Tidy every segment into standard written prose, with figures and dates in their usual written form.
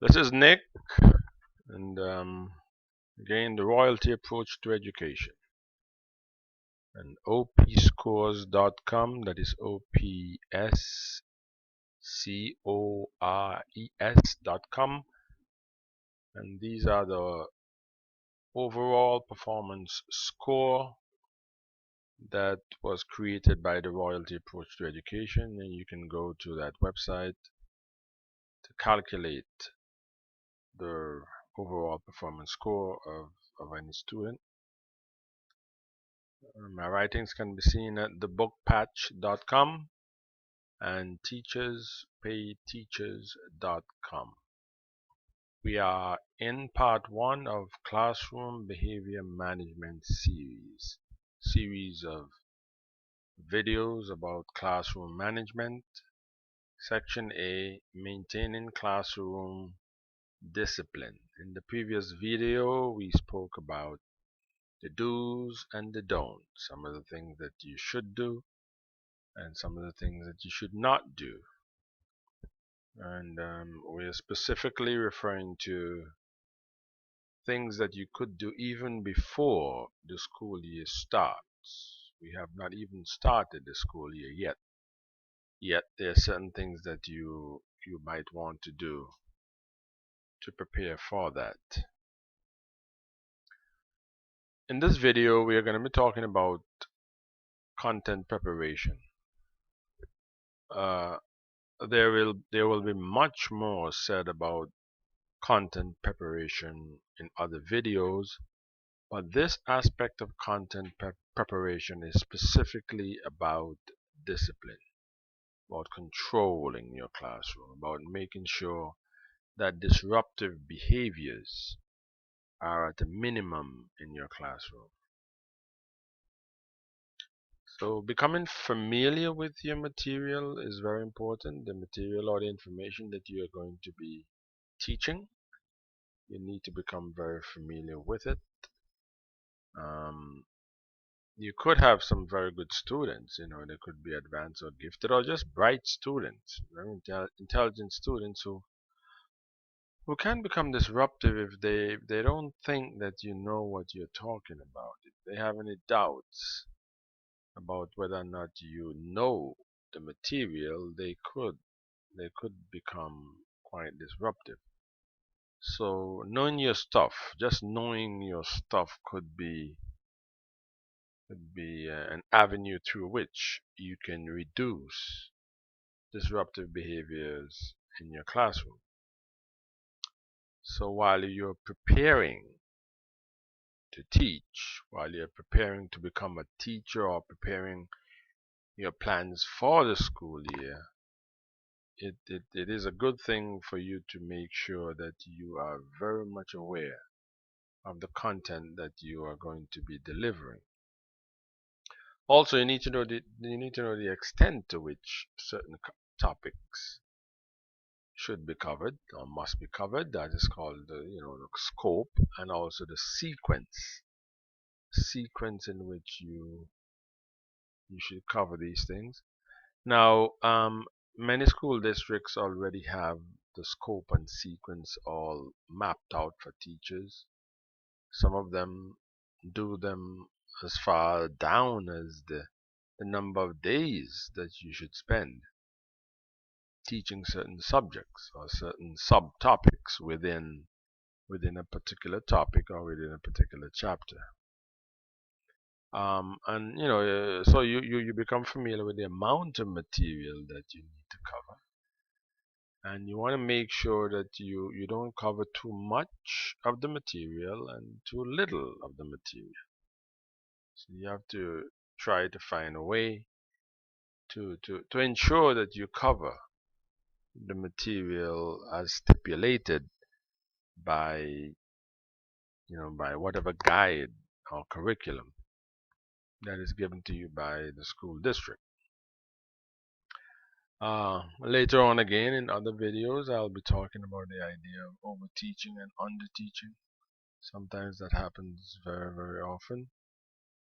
This is Nick, and again, the royalty approach to education. And opscores.com, that is opscores.com, and these are the overall performance score that was created by the royalty approach to education, and you can go to that website to calculate the overall performance score of any student. My writings can be seen at thebookpatch.com and teacherspayteachers.com. We are in part 1 of Classroom Behavior Management series of videos about classroom management. Section A, Maintaining Classroom Discipline. In the previous video, we spoke about the do's and the don'ts, some of the things that you should do and some of the things that you should not do. And we're specifically referring to things that you could do even before the school year starts. We have not even started the school year yet. Yet there are certain things that you might want to do to prepare for that. In this video, we are going to be talking about content preparation. There will be much more said about content preparation in other videos, but this aspect of content preparation is specifically about discipline, about controlling your classroom, about making sure that disruptive behaviors are at a minimum in your classroom. So becoming familiar with your material is very important. The material or the information that you are going to be teaching, you need to become very familiar with it. You could have some very good students, they could be advanced or gifted or just bright students, very intelligent students who can become disruptive if they don't think that you know what you're talking about. If they have any doubts about whether or not you know the material, they could become quite disruptive. So knowing your stuff, just knowing your stuff could be an avenue through which you can reduce disruptive behaviors in your classroom. So while you're preparing to teach, while you're preparing to become a teacher or preparing your plans for the school year, it is a good thing for you to make sure that you are very much aware of the content that you are going to be delivering. Also, you need to know the extent to which certain topics should be covered or must be covered. That is called the scope, and also the sequence in which you should cover these things. Now, many school districts already have the scope and sequence all mapped out for teachers. Some of them do them as far down as the number of days that you should spend teaching certain subjects or certain subtopics within a particular topic or within a particular chapter. And so you become familiar with the amount of material that you need to cover, and you want to make sure that you don't cover too much of the material and too little of the material. So you have to try to find a way to ensure that you cover the material as stipulated by by whatever guide or curriculum that is given to you by the school district. Later on again in other videos, I'll be talking about the idea of over-teaching and under-teaching. Sometimes that happens very, very often,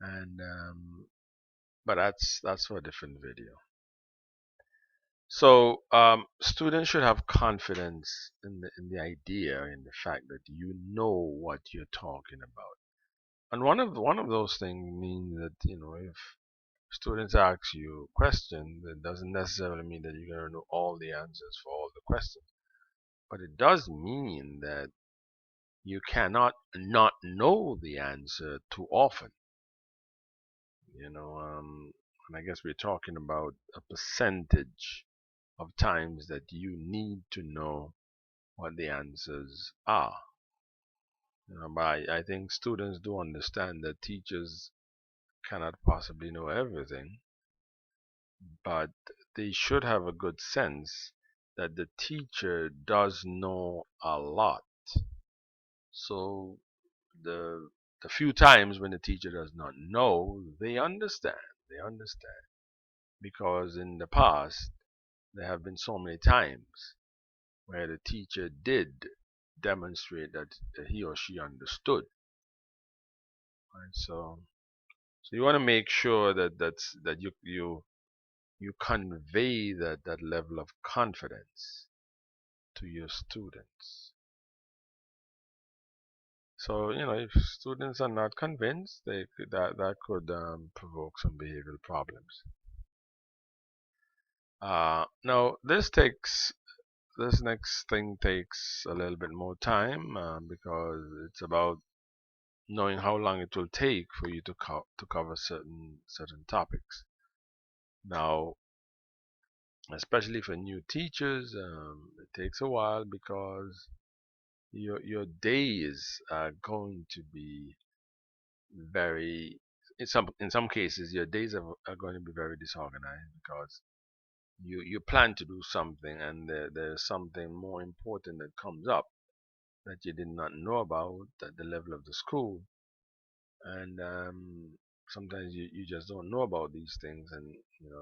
and but that's for a different video. So students should have confidence in the idea, in the fact that you know what you're talking about. And one of those things means that, if students ask you a question, that doesn't necessarily mean that you're going to know all the answers for all the questions. But it does mean that you cannot not know the answer too often. And I guess we're talking about a percentage of times that you need to know what the answers are. But I think students do understand that teachers cannot possibly know everything, but they should have a good sense that the teacher does know a lot. So the the few times when the teacher does not know, they understand. They understand because in the past there have been so many times where the teacher did demonstrate that he or she understood. Right? So you want to make sure that you convey that level of confidence to your students. So if students are not convinced, that could provoke some behavioral problems. Now this next thing takes a little bit more time because it's about knowing how long it will take for you to cover certain topics. Now, especially for new teachers, it takes a while because your days are going to be very in some cases your days are going to be very disorganized because you plan to do something and there's something more important that comes up that you did not know about at the level of the school, and sometimes you just don't know about these things, and you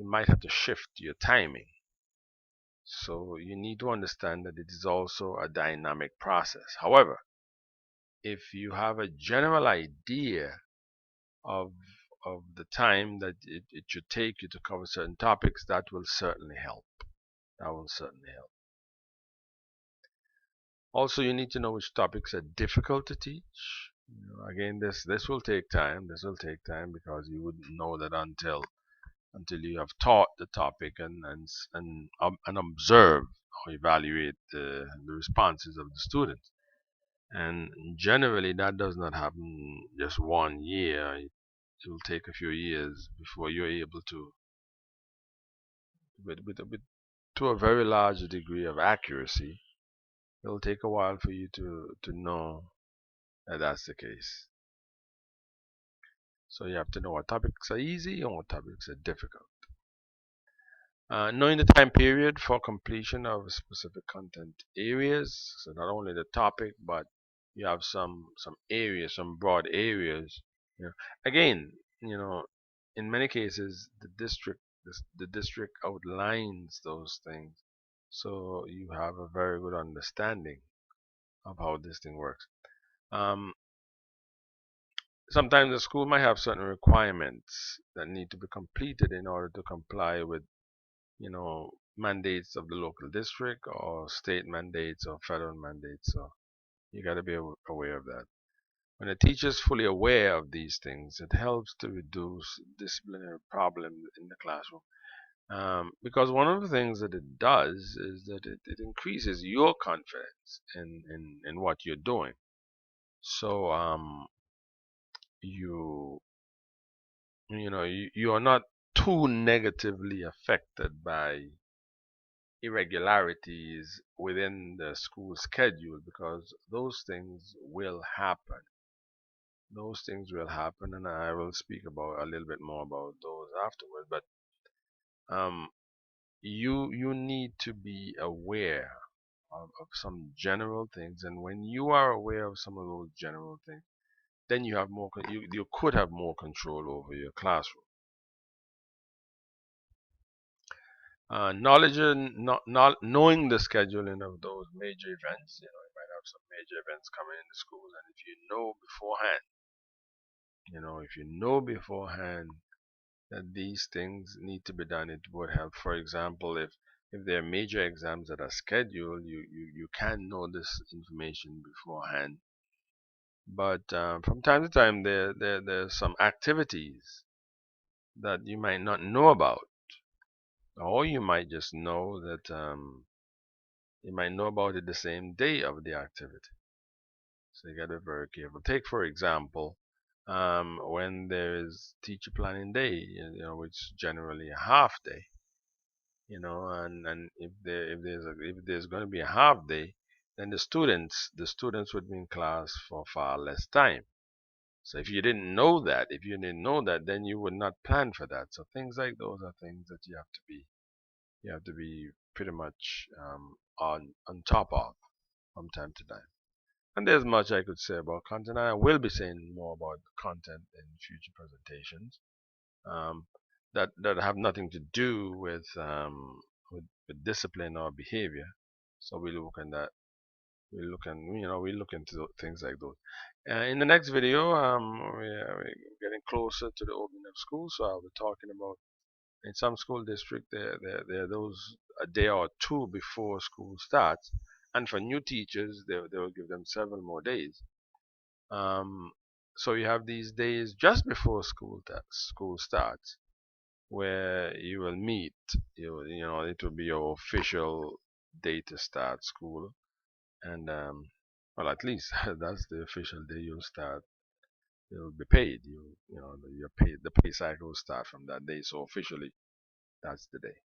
might have to shift your timing. So you need to understand that it is also a dynamic process. However, if you have a general idea of the time that it should take you to cover certain topics, that will certainly help. That will certainly help. Also, you need to know which topics are difficult to teach. Again, this will take time. This will take time because you wouldn't know that until you have taught the topic and observe or evaluate the responses of the students. And generally, that does not happen just 1 year. It will take a few years before you're able to, with to a very large degree of accuracy. It'll take a while for you to know that that's the case. So you have to know what topics are easy and what topics are difficult. Knowing the time period for completion of specific content areas, so not only the topic, but you have some areas, some broad areas. Again, in many cases, the district outlines those things, so you have a very good understanding of how this thing works. Um, Sometimes the school might have certain requirements that need to be completed in order to comply with mandates of the local district or state mandates or federal mandates. So you got to be aware of that. When a teacher is fully aware of these things, it helps to reduce disciplinary problems in the classroom. Because one of the things that it does is that it increases your confidence in what you're doing. So you you are not too negatively affected by irregularities within the school schedule, because those things will happen. Those things will happen, and I will speak about a little bit more about those afterwards. But um, you need to be aware of some general things, and when you are aware of some of those general things, then you have you could have more control over your classroom. Knowledge and knowing the scheduling of those major events. You might have some major events coming in the schools, and if you know beforehand, that these things need to be done. It would help. For example, if there are major exams that are scheduled, you can know this information beforehand. But from time to time, there's some activities that you might not know about, or you might just know that you might know about it the same day of the activity. So you got to be very careful. Take for example, when there is teacher planning day, which is generally a half day, and if there's going to be a half day, then the students would be in class for far less time. So if you didn't know that, then you would not plan for that. So things like those are things that you have to be pretty much on top of from time to time. And there's much I could say about content. I will be saying more about content in future presentations um, that have nothing to do with discipline or behavior. So we look at that. We look into things like those. In the next video, we're getting closer to the opening of school, so I'll be talking about in some school district there are those a day or two before school starts, and for new teachers they will give them several more days. Um, so you have these days just before school starts, where you will meet. It will be your official day to start school, and well, at least that's the official day you'll start. You'll be paid. Your pay the pay cycle will start from that day. So officially, that's the day.